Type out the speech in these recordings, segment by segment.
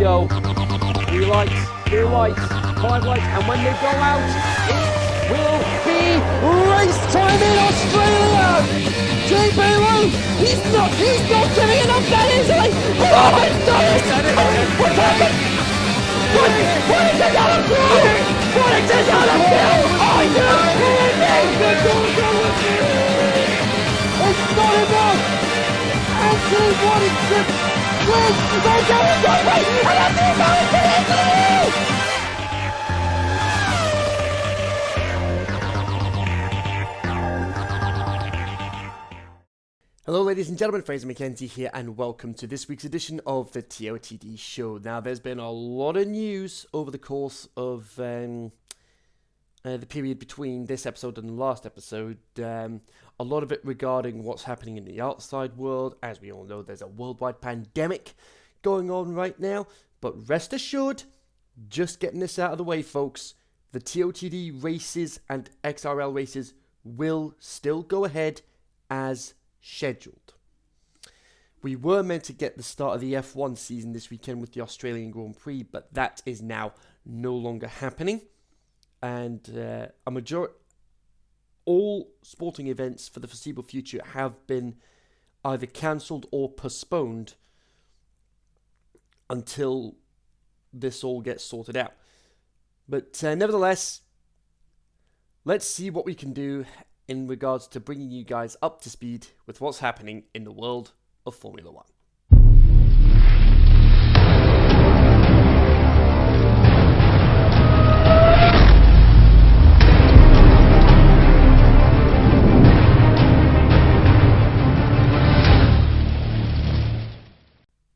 go. 3 lights, 2 lights, 5 lights, and when they go out, it will be race time in Australia! JP Lou, he's not giving it up that easily! Oh, it's done it! What's happened? What is it out of field? What is it out of field? Are you kidding me? It's not enough! Anthony Waddington wins! They're going one way, and Anthony Waddington into the wall! Hello ladies and gentlemen, Fraser McKenzie here and welcome to this week's edition of the TOTD Show. Now there's been a lot of news over the course of the period between this episode and the last episode. A lot of it regarding what's happening in the outside world. As we all know, there's a worldwide pandemic going on right now. But rest assured, just getting this out of the way folks, the TOTD races and XRL races will still go ahead as scheduled. We were meant to get the start of the F1 season this weekend with the Australian Grand Prix, but that is now no longer happening. And all sporting events for the foreseeable future have been either cancelled or postponed until this all gets sorted out. But nevertheless, let's see what we can do in regards to bringing you guys up to speed with what's happening in the world of Formula One.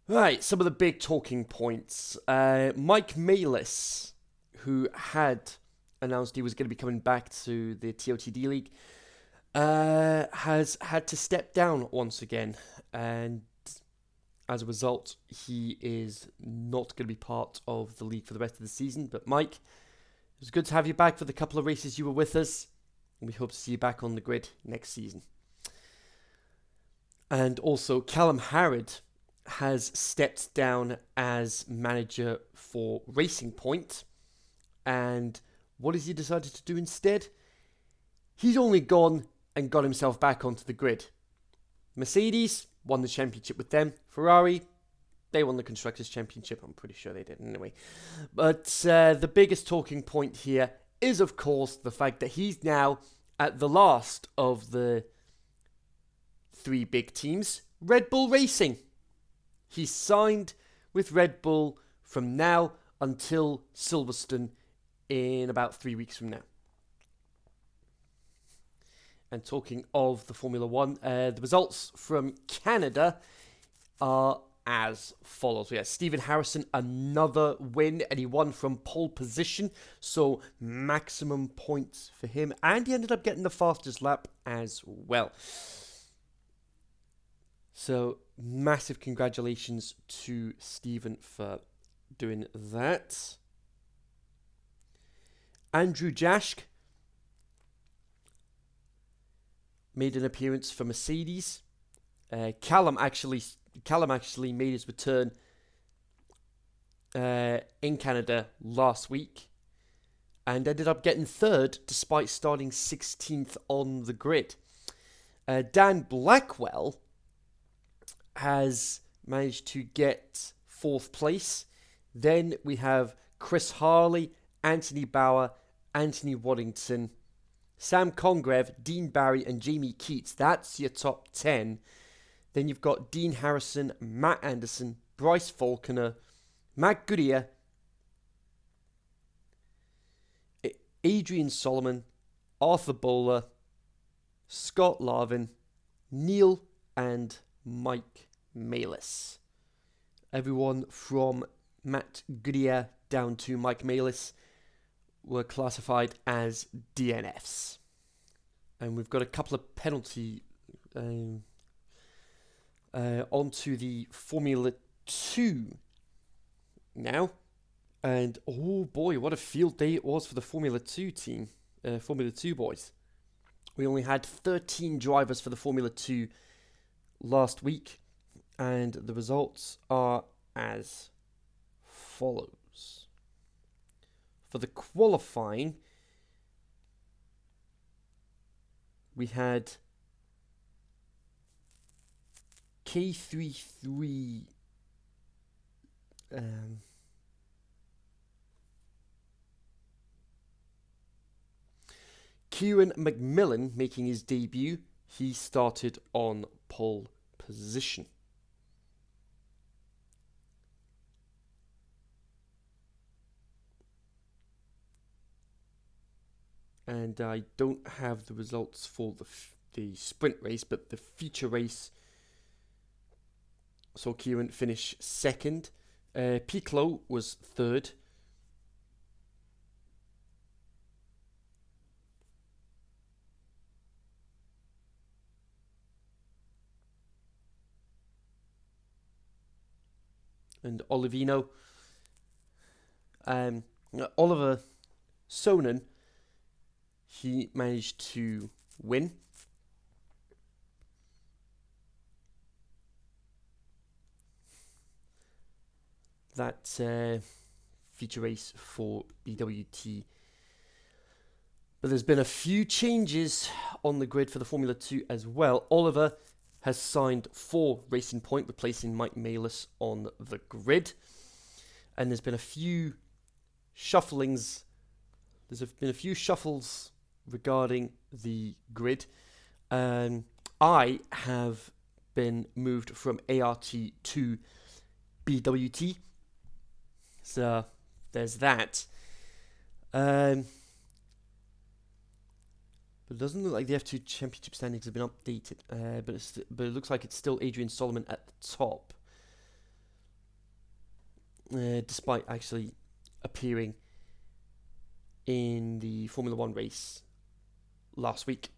Right, some of the big talking points. Mike Malis, who had announced he was going to be coming back to the TOTD League, has had to step down once again, and as a result, he is not going to be part of the league for the rest of the season. But Mike, it was good to have you back for the couple of races you were with us, and we hope to see you back on the grid next season. And also, Callum Harrod has stepped down as manager for Racing Point, and what has he decided to do instead? He's only gone and got himself back onto the grid. Mercedes won the championship with them. Ferrari, they won the Constructors' Championship. I'm pretty sure they did anyway. But the biggest talking point here is, of course, the fact that he's now at the last of the 3 big teams, Red Bull Racing. He's signed with Red Bull from now until Silverstone in about 3 weeks from now. And talking of the Formula One, the results from Canada are as follows. We have Stephen Harrison, another win, and he won from pole position, so maximum points for him, and he ended up getting the fastest lap as well. So massive congratulations to Stephen for doing that. Andrew Jaschke made an appearance for Mercedes. Callum actually made his return in Canada last week and ended up getting 3rd despite starting 16th on the grid. Dan Blackwell has managed to get 4th place. Then we have Chris Harley, Anthony Bauer, Anthony Waddington, Sam Congreve, Dean Barry, and Jamie Keats. That's your top 10. Then you've got Dean Harrison, Matt Anderson, Bryce Falconer, Matt Goodyear, Adrian Solomon, Arthur Bowler, Scott Larvin, Neil, and Mike Malis. Everyone from Matt Goodyear down to Mike Malis were classified as DNFs. And we've got a couple of penalty onto the Formula 2 now. And oh boy, what a field day it was for the Formula 2 team, Formula 2 boys. We only had 13 drivers for the Formula 2 last week, and the results are as follows. For the qualifying, we had K33 Kieran McMillan making his debut. He started on pole position. And I don't have the results for the sprint race, but the feature race saw Kieran finish second. Piclo was third. And Olivino, Oliver Sonen, he managed to win. That feature race for BWT. But there's been a few changes on the grid for the Formula 2 as well. Oliver has signed for Racing Point, replacing Mike Malis on the grid. And there's been a few shufflings. There's been a few shuffles regarding the grid. I have been moved from ART to BWT. So there's that. But it doesn't look like the F2 Championship standings have been updated. But it looks like it's still Adrian Solomon at the top. Despite actually appearing in the Formula 1 race last week.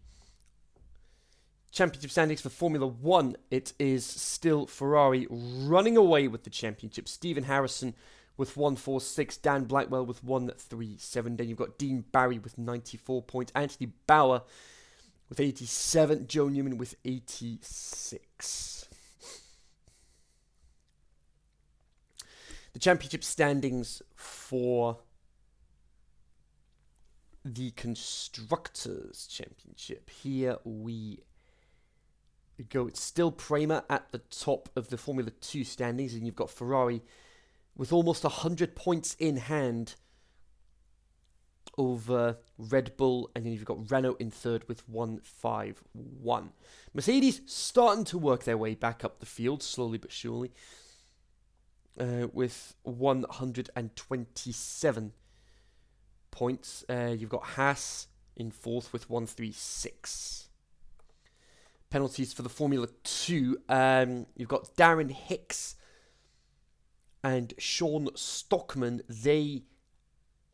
Championship standings for Formula 1. It is still Ferrari running away with the championship. Stephen Harrison with 146, Dan Blackwell with 137. Then you've got Dean Barry with 94 points, Anthony Bauer with 87, Joe Newman with 86. The championship standings for the Constructors' Championship. Here we go. It's still Prema at the top of the Formula 2 standings, and you've got Ferrari with almost 100 points in hand over Red Bull, and then you've got Renault in third with 151. Mercedes starting to work their way back up the field, slowly but surely, with 127 points. You've got Haas in fourth with 136. Penalties for the Formula 2. You've got Darren Hicks and Sean Stockman. They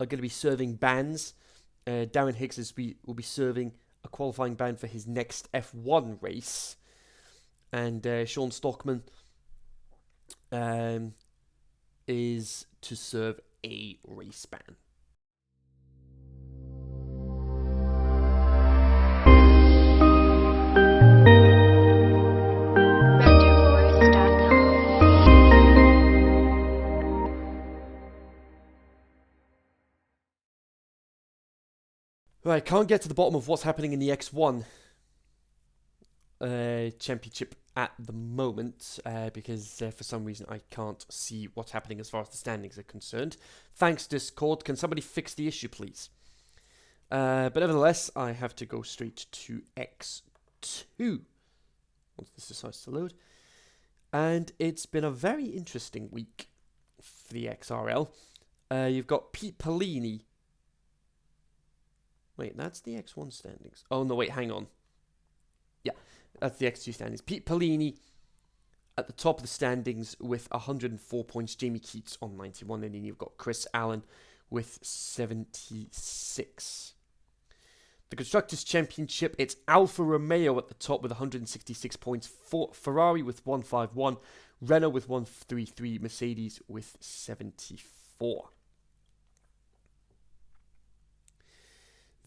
are going to be serving bans. Darren Hicks will be serving a qualifying ban for his next F1 race. And Sean Stockman is to serve a race ban. Right, can't get to the bottom of what's happening in the X1 championship at the moment because for some reason I can't see what's happening as far as the standings are concerned. Thanks, Discord. Can somebody fix the issue, please? But nevertheless, I have to go straight to X2 once this decides to load. And it's been a very interesting week for the XRL. You've got Pete Pellini. Wait, that's the X1 standings. Oh, no, wait, hang on. Yeah, that's the X2 standings. Pete Pellini at the top of the standings with 104 points. Jamie Keats on 91. And then you've got Chris Allen with 76. The Constructors' Championship, it's Alfa Romeo at the top with 166 points. Ferrari with 151. Renault with 133. Mercedes with 74.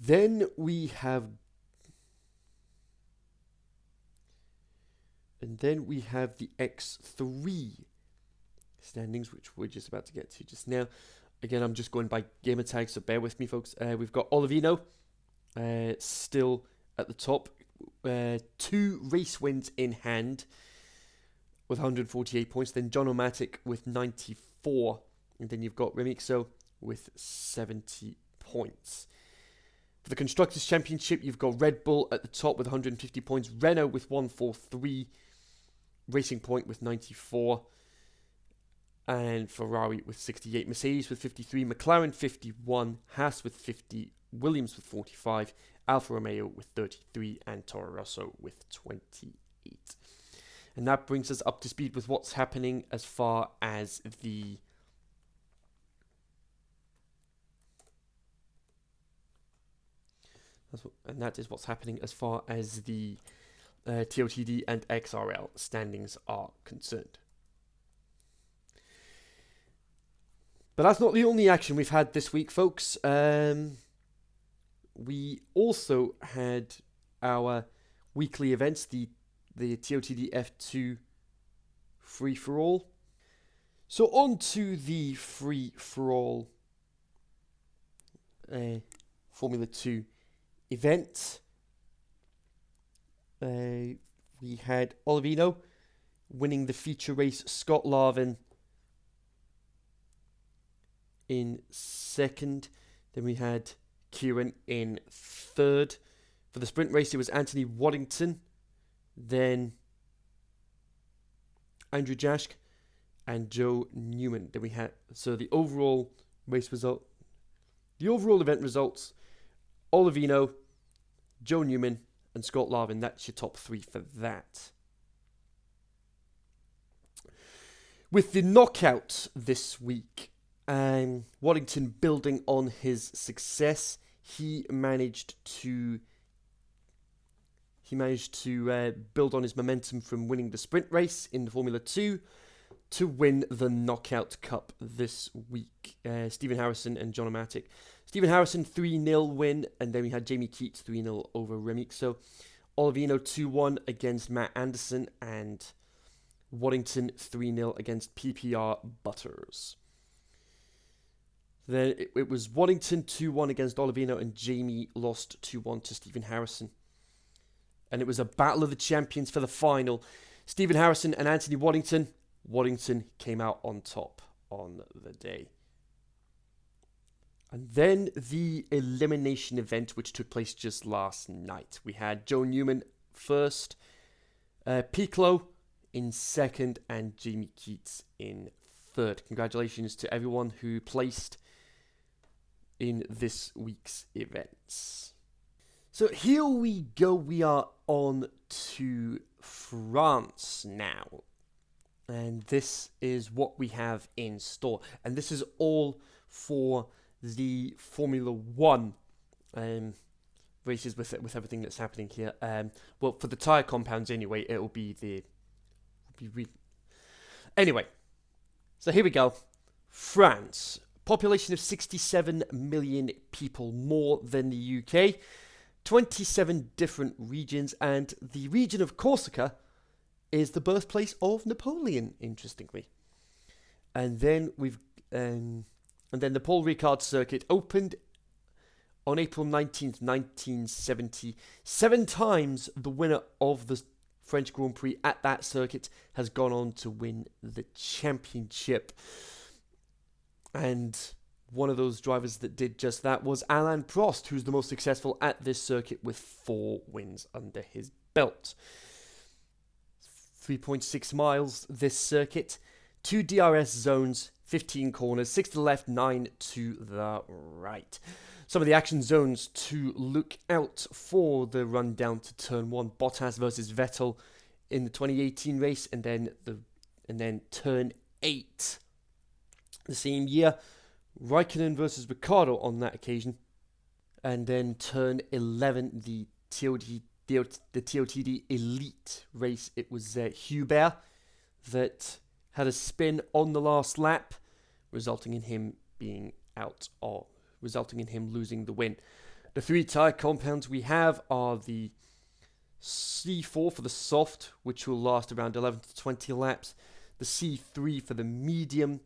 Then we have the X3 standings, which we're just about to get to just now. Again, I'm just going by gamer tag, so bear with me, folks. We've got Olivino still at the top. 2 race wins in hand with 148 points. Then John O'Matic with 94. And then you've got Remixo with 70 points. For the Constructors' Championship, you've got Red Bull at the top with 150 points. Renault with 143. Racing Point with 94. And Ferrari with 68. Mercedes with 53. McLaren 51. Haas with 50. Williams with 45. Alfa Romeo with 33. And Toro Rosso with 28. And that brings us up to speed with what's happening as far as the TOTD and XRL standings are concerned. But that's not the only action we've had this week, folks. We also had our weekly events, the TOTD F2 free-for-all. So on to the free-for-all Formula 2 event. We had Olivino winning the feature race, Scott Larvin in second. Then we had Kieran in third. For the sprint race, it was Anthony Waddington, then Andrew Jaschke and Joe Newman. Then we had, so the overall race result, the overall event results, Olivino, Joe Newman, and Scott Larvin. That's your top 3 for that. With the knockout this week, Waddington building on his success, he managed to build on his momentum from winning the sprint race in the Formula 2 to win the Knockout Cup this week. Stephen Harrison and John O'Matic. Stephen Harrison 3-0 win, and then we had Jamie Keats 3-0 over Remixo. Olivino 2-1 against Matt Anderson, and Waddington 3-0 against PPR Butters. Then it was Waddington 2-1 against Olivino, and Jamie lost 2-1 to Stephen Harrison. And it was a battle of the champions for the final. Stephen Harrison and Anthony Waddington. Waddington came out on top on the day. And then the elimination event, which took place just last night. We had Joe Newman first, Piccolo in second, and Jamie Keats in third. Congratulations to everyone who placed in this week's events. So here we go. We are on to France now. And this is what we have in store. And this is all for the Formula 1 races with everything that's happening here. Well, for the tyre compounds anyway, it'll be Anyway, so here we go. France. Population of 67 million people, more than the UK. 27 different regions, and the region of Corsica is the birthplace of Napoleon, interestingly. And then the Paul Ricard circuit opened on April 19th, 1970. 7 times the winner of the French Grand Prix at that circuit has gone on to win the championship. And one of those drivers that did just that was Alain Prost, who's the most successful at this circuit with 4 wins under his belt. 3.6 miles this circuit, 2 DRS zones, 15 corners, 6 to the left, 9 to the right. Some of the action zones to look out for: the run down to turn 1, Bottas versus Vettel in the 2018 race, and then turn 8 the same year, Raikkonen versus Ricciardo on that occasion, and then turn 11, the TOTD Elite race. It was Hubert that had a spin on the last lap, resulting in him losing the win. The 3 tyre compounds we have are the C4 for the soft, which will last around 11 to 20 laps. The C3 for the medium,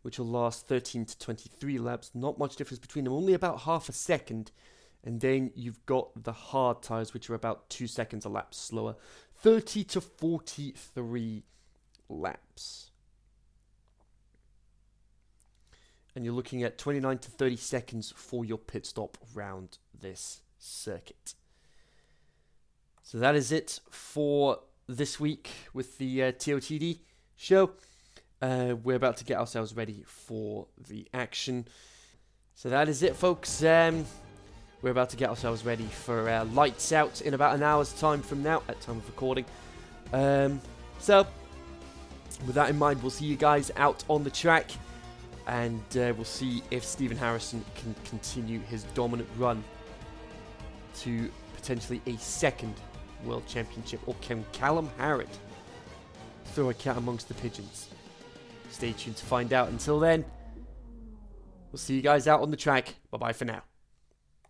which will last 13 to 23 laps. Not much difference between them, only about half a second. And then you've got the hard tyres, which are about 2 seconds a lap slower. 30 to 43 laps. And you're looking at 29 to 30 seconds for your pit stop around this circuit. So that is it for this week with the TOTD show. We're about to get ourselves ready for the action. So that is it, folks. We're about to get ourselves ready for lights out in about an hour's time from now, at time of recording. So, with that in mind, we'll see you guys out on the track. And we'll see if Stephen Harrison can continue his dominant run to potentially a second World Championship. Or can Callum Harrod throw a cat amongst the pigeons? Stay tuned to find out. Until then, we'll see you guys out on the track. Bye-bye for now.